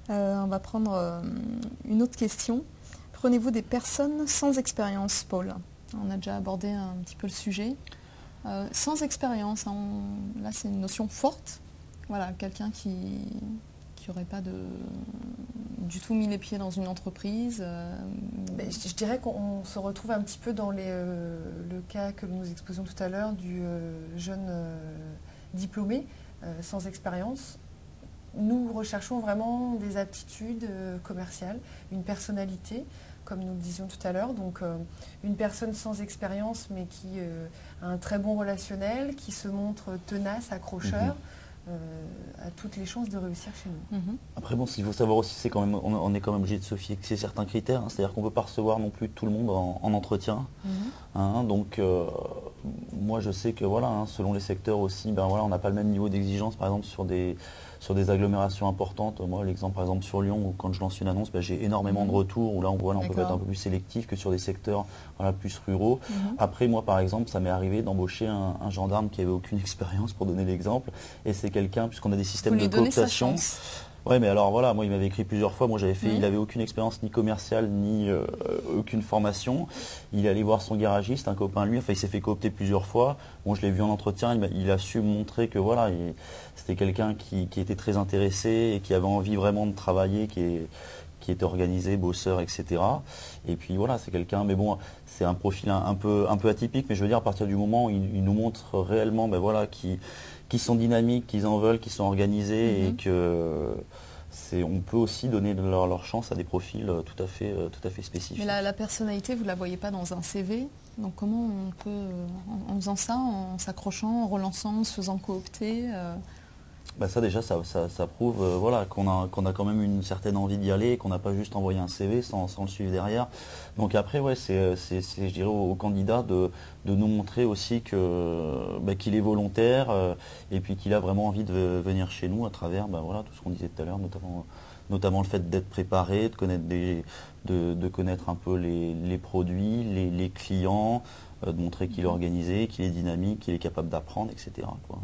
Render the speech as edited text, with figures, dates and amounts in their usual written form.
On va prendre une autre question. Prenez-vous des personnes sans expérience, Paul? On a déjà abordé un petit peu le sujet. Sans expérience, hein, là c'est une notion forte. Voilà, quelqu'un qui n'aurait pas du tout mis les pieds dans une entreprise. Mais je dirais qu'on se retrouve un petit peu dans le cas que nous exposions tout à l'heure du jeune diplômé sans expérience. Nous recherchons vraiment des aptitudes commerciales, une personnalité, comme nous le disions tout à l'heure. Donc une personne sans expérience mais qui a un très bon relationnel, qui se montre tenace, accrocheur, a toutes les chances de réussir chez nous. Après bon, ce qu'il faut savoir aussi, c'est quand même, on est quand même obligé de se fixer certains critères, hein. C'est-à-dire qu'on ne peut pas recevoir non plus tout le monde en entretien. Hein. Donc moi je sais que voilà, hein, selon les secteurs aussi, ben voilà, on n'a pas le même niveau d'exigence par exemple sur des agglomérations importantes. Moi l'exemple par exemple sur Lyon, où quand je lance une annonce, ben, j'ai énormément de retours, où là on peut être un peu plus sélectif que sur des secteurs voilà, plus ruraux. Après moi par exemple, ça m'est arrivé d'embaucher un gendarme qui n'avait aucune expérience, pour donner l'exemple, et c'est quelqu'un, puisqu'on a des systèmes de cooptation. Ouais, mais alors voilà, moi il m'avait écrit plusieurs fois, moi j'avais fait, il avait aucune expérience ni commerciale ni aucune formation. Il est allé voir son garagiste, un copain lui, enfin il s'est fait coopter plusieurs fois. Bon, je l'ai vu en entretien, il a su montrer que voilà, c'était quelqu'un qui était très intéressé et qui avait envie vraiment de travailler, qui était organisé, bosseur, etc. Et puis voilà, c'est quelqu'un, mais bon, c'est un profil un peu atypique, mais je veux dire à partir du moment où il nous montre réellement, ben voilà, qui sont dynamiques, qu'ils en veulent, qui sont organisés, et que on peut aussi donner leur chance à des profils tout à fait spécifiques. Mais la personnalité, vous ne la voyez pas dans un CV. Donc comment on peut, en faisant ça, en s'accrochant, en relançant, en se faisant coopter Bah ça déjà, ça prouve voilà, qu'on a quand même une certaine envie d'y aller, et qu'on n'a pas juste envoyé un CV sans le suivre derrière. Donc après, ouais, c'est je dirais au candidat de nous montrer aussi qu'il est volontaire, et puis qu'il a vraiment envie de venir chez nous à travers voilà, tout ce qu'on disait tout à l'heure, notamment le fait d'être préparé, de connaître un peu les produits, les clients, de montrer qu'il est organisé, qu'il est dynamique, qu'il est capable d'apprendre, etc., quoi.